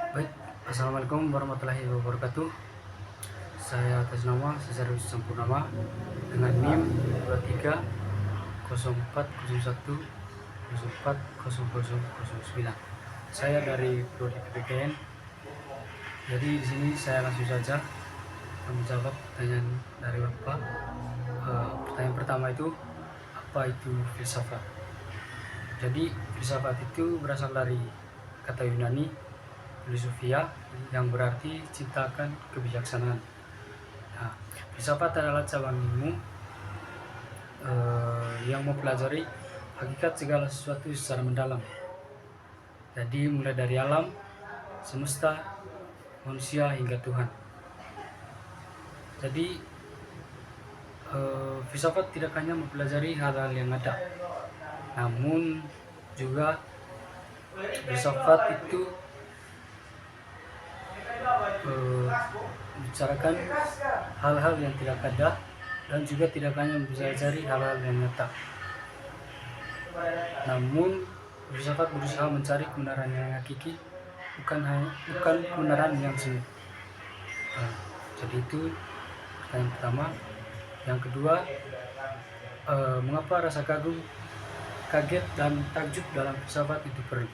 Baik, Assalamualaikum warahmatullahi wabarakatuh. Saya atas nama Cesarus Sampurnama dengan NIM 230401040009. Saya dari Prodi PPKN. Jadi di sini saya langsung saja menjawab pertanyaan dari Bapak. Pertanyaan pertama itu, apa itu filsafat? Jadi filsafat itu berasal dari kata Yunani filosofia yang berarti ciptakan kebijaksanaan. Nah, filsafat adalah cabang ilmu yang mempelajari hakikat segala sesuatu secara mendalam. Jadi mulai dari alam, semesta, manusia hingga Tuhan. Jadi filsafat tidak hanya mempelajari hal-hal yang ada, namun juga filsafat itu membicarakan hal-hal yang tidak ada dan juga tidak hanya mempelajari hal-hal yang nyata. Namun filsafat berusaha mencari kebenaran yang hakiki, bukan kebenaran yang semu. Jadi itu pertanyaan pertama. Yang kedua, mengapa rasa kagum, kaget dan takjub dalam filsafat itu perlu?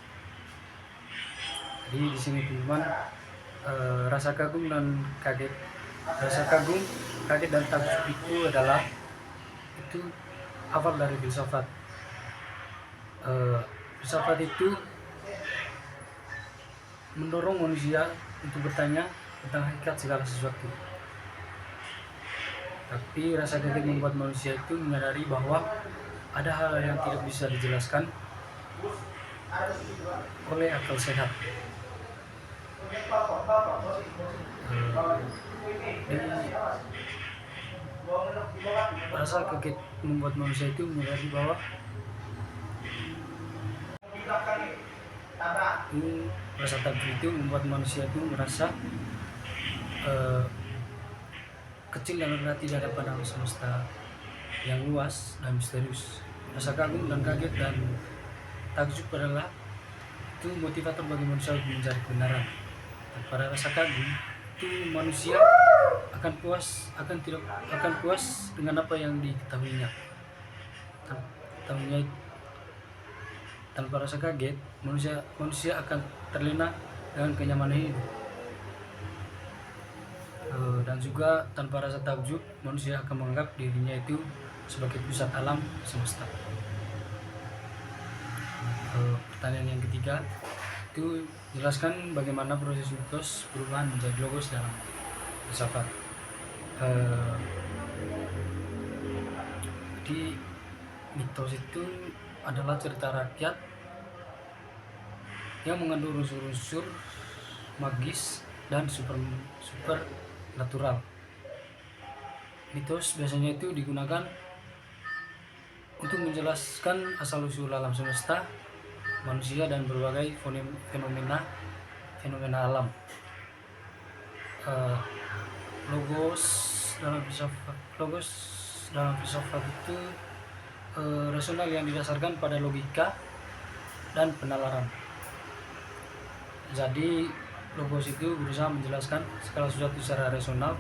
Jadi di sini teman-teman, rasa kagum dan kaget dan takjub itu adalah awal dari filsafat. Filsafat itu mendorong manusia untuk bertanya tentang hakikat segala sesuatu. Tapi rasa kaget membuat manusia itu menyadari bahwa ada hal yang tidak bisa dijelaskan oleh akal sehat. Rasa kaget membuat manusia itu menyadari bahwa rasa takjub itu membuat manusia itu merasa kecil dan rendah di hadapan alam semesta yang luas dan misterius. Rasa kagum dan kaget dan takjub adalah itu motivator bagi manusia untuk mencari kebenaran. Dan pada rasa kagum itu manusia akan puas dengan apa yang diketahuinya. Tanpa rasa kaget, manusia akan terlena dengan kenyamanan hidup. Dan juga tanpa rasa takjub, manusia akan menganggap dirinya itu sebagai pusat alam semesta. Pertanyaan yang ketiga itu, jelaskan bagaimana proses mitos perubahan menjadi logos dalam filsafat. Jadi mitos itu adalah cerita rakyat yang mengandung unsur-unsur magis dan super natural. Mitos biasanya itu digunakan untuk menjelaskan asal-usul alam semesta, manusia, dan berbagai fenomena alam. Logos dalam filsafat itu rasional yang didasarkan pada logika dan penalaran. Jadi logos itu berusaha menjelaskan segala sesuatu secara rasional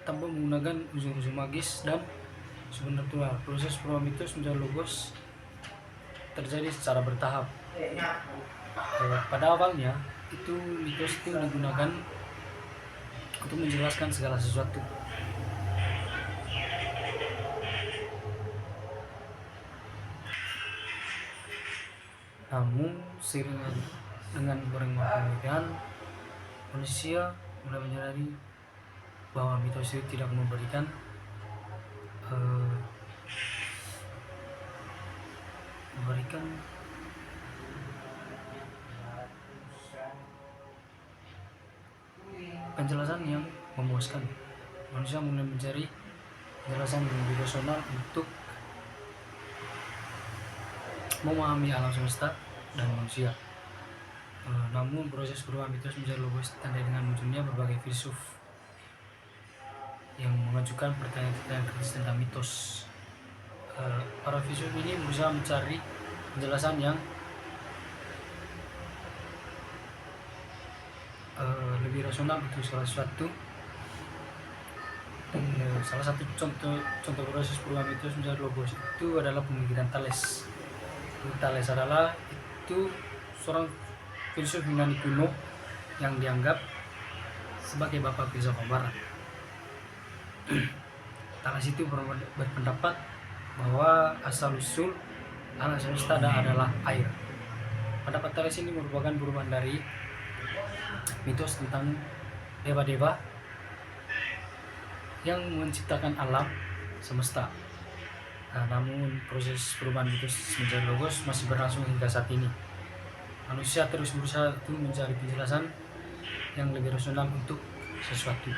tanpa menggunakan unsur-unsur magis dan supernatural. Proses perubahan mitos menjadi logos terjadi secara bertahap. Pada awalnya itu mitos itu digunakan untuk menjelaskan segala sesuatu. Namun seiring dengan berkembangnya penelitian, manusia mulai menyadari bahwa mitos itu tidak memberikan penjelasan yang memuaskan. Manusia mulai mencari penjelasan yang lebih rasional untuk memahami alam semesta dan manusia. Namun proses perubahan mitos menjadi logos ditandai dengan munculnya berbagai filsuf yang mengajukan pertanyaan-pertanyaan kritis tentang mitos. Para filsuf ini berusaha mencari penjelasan yang lebih rasional untuk salah sesuatu. Dan salah satu contoh proses perubahan mitos menjadi logos itu adalah pemikiran Thales. Thales adalah itu seorang filsuf Yunani kuno yang dianggap sebagai bapak filsafat barat. Thales itu berpendapat bahwa asal usul alam semesta adalah air. Pendapat Thales ini merupakan perubahan dari mitos tentang dewa-dewa yang menciptakan alam semesta. Namun proses perubahan mitos menjadi logos masih berlangsung hingga saat ini. Manusia terus berusaha untuk mencari penjelasan yang lebih rasional untuk sesuatu.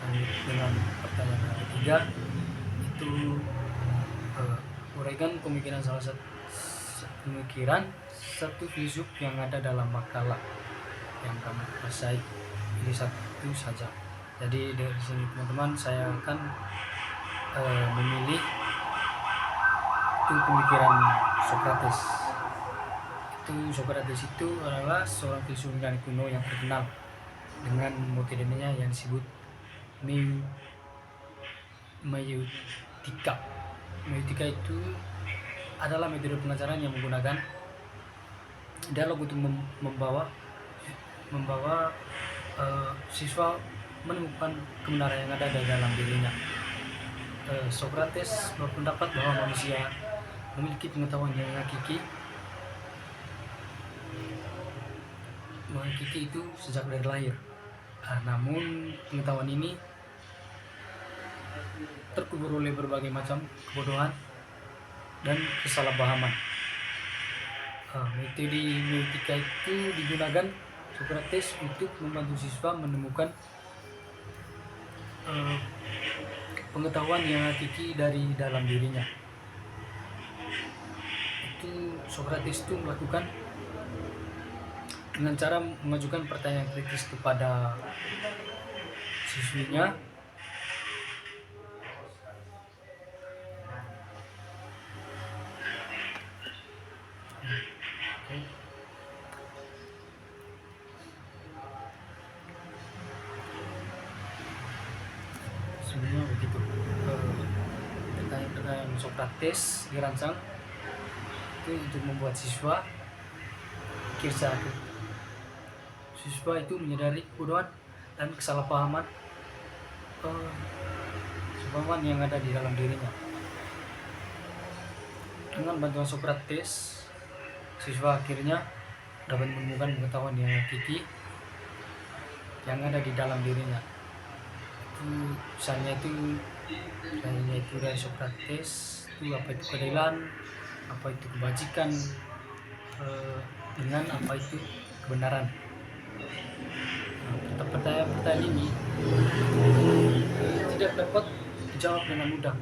Lanjut dengan pertanyaan yang ketiga, itu uraikan pemikiran satu filsuf yang ada dalam makalah yang kamu kuasai. Ini satu saja. Jadi dari sini teman-teman, saya akan memilih itu pemikiran Socrates. Socrates itu adalah seorang filsuf Yunani kuno yang terkenal dengan metodenya yang disebut meutika. Meutika itu adalah metode pengajaran yang menggunakan dialog untuk membawa siswa menemukan kebenaran yang ada di dalam dirinya. Socrates berpendapat bahwa manusia memiliki pengetahuan yang hakiki itu sejak dari lahir. Namun pengetahuan ini terkubur oleh berbagai macam kebodohan dan kesalahpahaman. Metode meutika itu digunakan Socrates untuk membantu siswa menemukan pengetahuan yang hakiki dari dalam dirinya. Itu Socrates itu melakukan dengan cara mengajukan pertanyaan kritis kepada siswinya. Sebenarnya begitu. Pertanyaan Socrates dirancang itu untuk membuat siswa pikir secara kritis. Siswa itu menyadari kebodohan dan kesalahpahaman yang ada di dalam dirinya. Dengan bantuan Socrates, siswa akhirnya dapat menemukan pengetahuan yang hakiki yang ada di dalam dirinya. Misalnya itu dari Socrates itu apa itu keadilan, apa itu kebajikan, dengan apa itu kebenaran. Pertanyaan ini tidak dapat dijawab dengan mudah.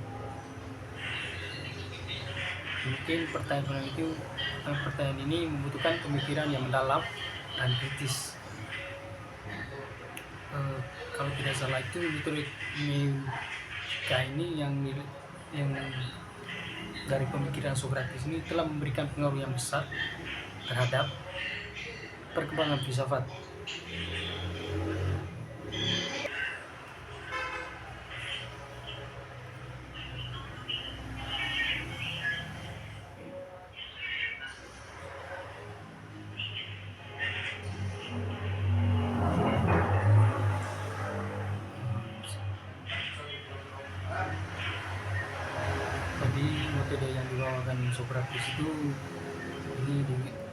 Mungkin pertanyaan ini membutuhkan pemikiran yang mendalam dan kritis. Kalau tidak salah itu metode meutika ini yang dari pemikiran Socrates ini telah memberikan pengaruh yang besar terhadap perkembangan filsafat. Jadi metode yang dibawakan Socrates itu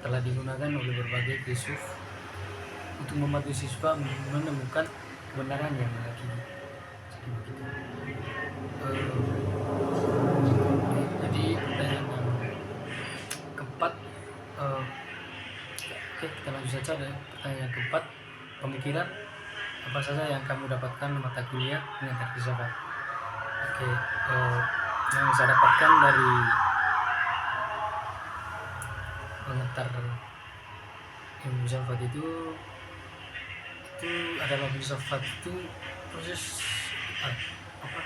telah digunakan oleh berbagai filsuf untuk membantu siswa menemukan kebenaran yang hakiki. Jadi pertanyaan yang keempat, kita lanjut saja dari pertanyaan yang keempat. Pemikiran apa saja yang kamu dapatkan mata kuliah pengantar filsafat? Yang saya dapatkan dari pengantar ilmu filsafat itu itu adalah filsafat itu proses apa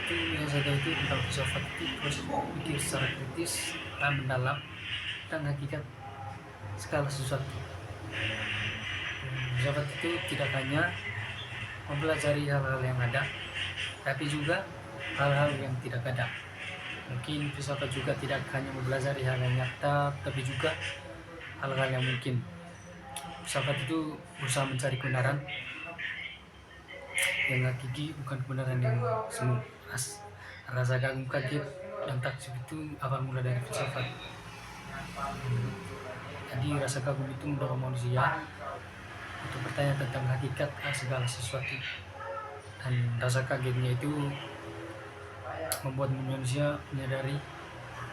itu yang saya tahu itu tentang filsafat itu proses berpikir secara kritis dan mendalam dan hakikat segala sesuatu. Filsafat itu tidak hanya mempelajari hal-hal yang ada, tapi juga hal-hal yang tidak ada. Mungkin filsafat juga tidak hanya mempelajari hal yang nyata, tapi juga hal-hal yang mungkin. Filsafat itu berusaha mencari kebenaran yang hakiki, bukan kebenaran yang semu. Rasa kagum, kaget, dan takjub itu awal mula dari filsafat. Jadi rasa kagum itu mendorong manusia untuk bertanya tentang hakikat segala sesuatu, dan rasa kagetnya itu membuat manusia menyadari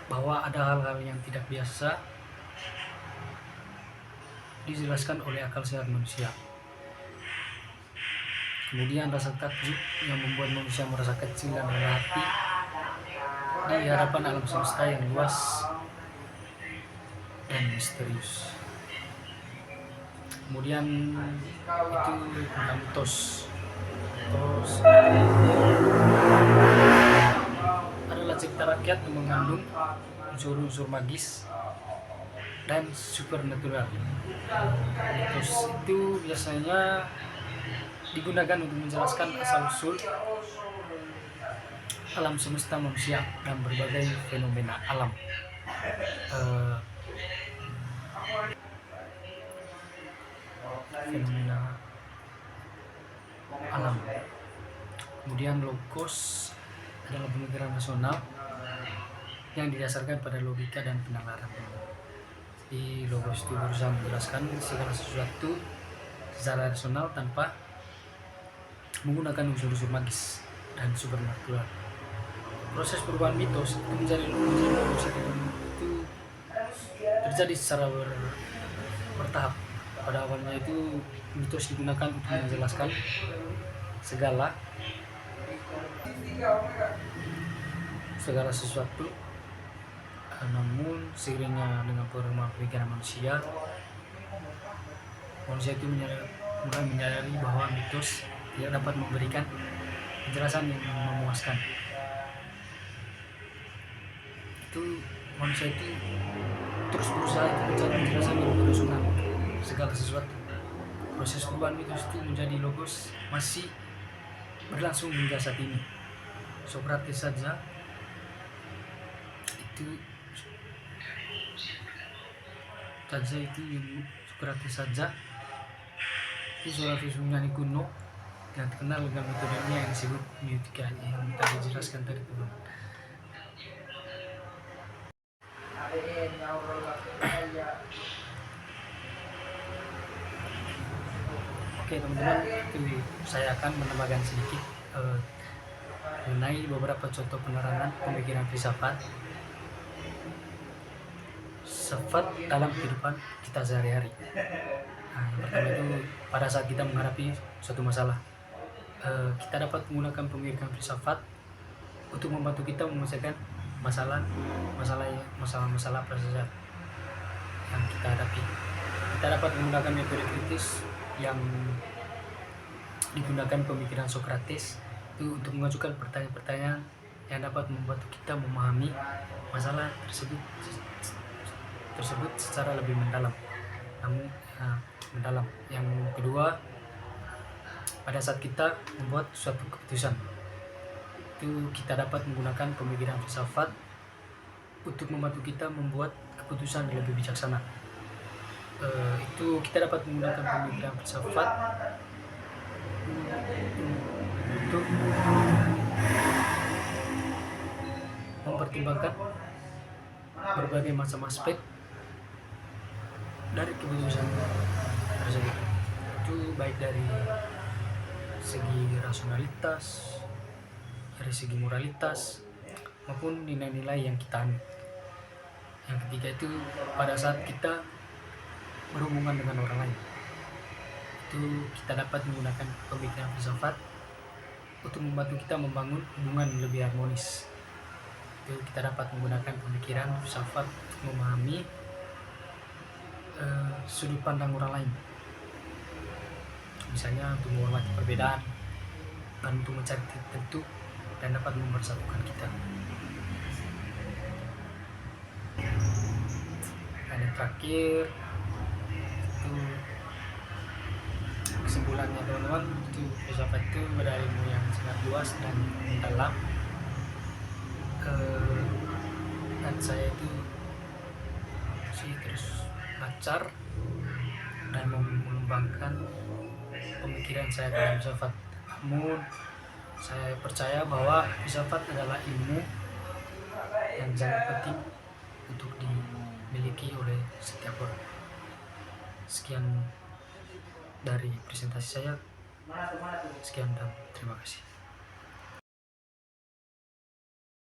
bahwa ada hal-hal yang tidak biasa dijelaskan oleh akal sehat manusia. Kemudian rasa takjub yang membuat manusia merasa kecil dan rendah hati di hadapan alam semesta yang luas dan misterius. Kemudian itu tentang mitos. Mitos adalah cerita rakyat yang mengandung unsur-unsur magis dan supernatural. Mitos itu biasanya digunakan untuk menjelaskan asal-usul alam semesta manusia dan berbagai fenomena alam. Fenomena alam. Kemudian logos adalah pemikiran rasional yang didasarkan pada logika dan penalaran. Jadi logos itu berusaha menjelaskan segala sesuatu secara rasional tanpa menggunakan unsur-unsur magis dan supernatural. Proses perubahan mitos itu menjadi logos itu terjadi secara bertahap. Pada awalnya itu mitos digunakan untuk menjelaskan segala sesuatu, namun seiringnya dengan perkembangan pemikiran manusia itu mulai menyadari bahwa mitos tidak dapat memberikan penjelasan yang memuaskan. Itu manusia itu terus berusaha mencari penjelasan yang rasional segala sesuatu. Proses perubahan mitos itu menjadi logos masih berlangsung hingga saat ini. Sokrates saja itu seorang filsuf Yunani kuno yang terkenal dengan metodenya yang disebut miotika yang tadi dijelaskan tadi teman. Oke teman-teman, saya akan menambahkan sedikit mengenai beberapa contoh penerangan pemikiran filsafat dalam kehidupan kita sehari-hari. Yang pertama itu pada saat kita menghadapi suatu masalah, kita dapat menggunakan pemikiran filsafat untuk membantu kita menyelesaikan masalah apa saja yang kita hadapi. Kita dapat menggunakan metode kritis yang digunakan pemikiran Sokrates itu untuk mengajukan pertanyaan-pertanyaan yang dapat membantu kita memahami masalah tersebut secara lebih mendalam. Yang kedua, pada saat kita membuat suatu keputusan, itu kita dapat menggunakan pemikiran filsafat untuk membantu kita membuat keputusan yang lebih bijaksana. Itu kita dapat menggunakan pemikiran filsafat untuk mempertimbangkan berbagai macam aspek dari keputusan tersebut. Itu baik dari segi rasionalitas, dari segi moralitas, maupun nilai-nilai yang kita anut. Yang ketiga itu pada saat kita berhubungan dengan orang lain, itu kita dapat menggunakan pemikiran filsafat untuk membantu kita membangun hubungan lebih harmonis. Itu kita dapat menggunakan pemikiran filsafat untuk memahami sudut pandang orang lain, misalnya untuk menghormati perbedaan dan untuk mencari titik tentu dan dapat mempersatukan kita. Dan yang terakhir itu kesimpulannya teman-teman, itu filsafat itu ada ilmu yang sangat luas dan mendalam. Dan saya itu masih terus belajar dan mengembangkan pemikiran saya dalam filsafat. Namun saya percaya bahwa filsafat adalah ilmu yang sangat penting untuk dimiliki oleh setiap orang. Sekian dari presentasi saya. Sekian dan terima kasih.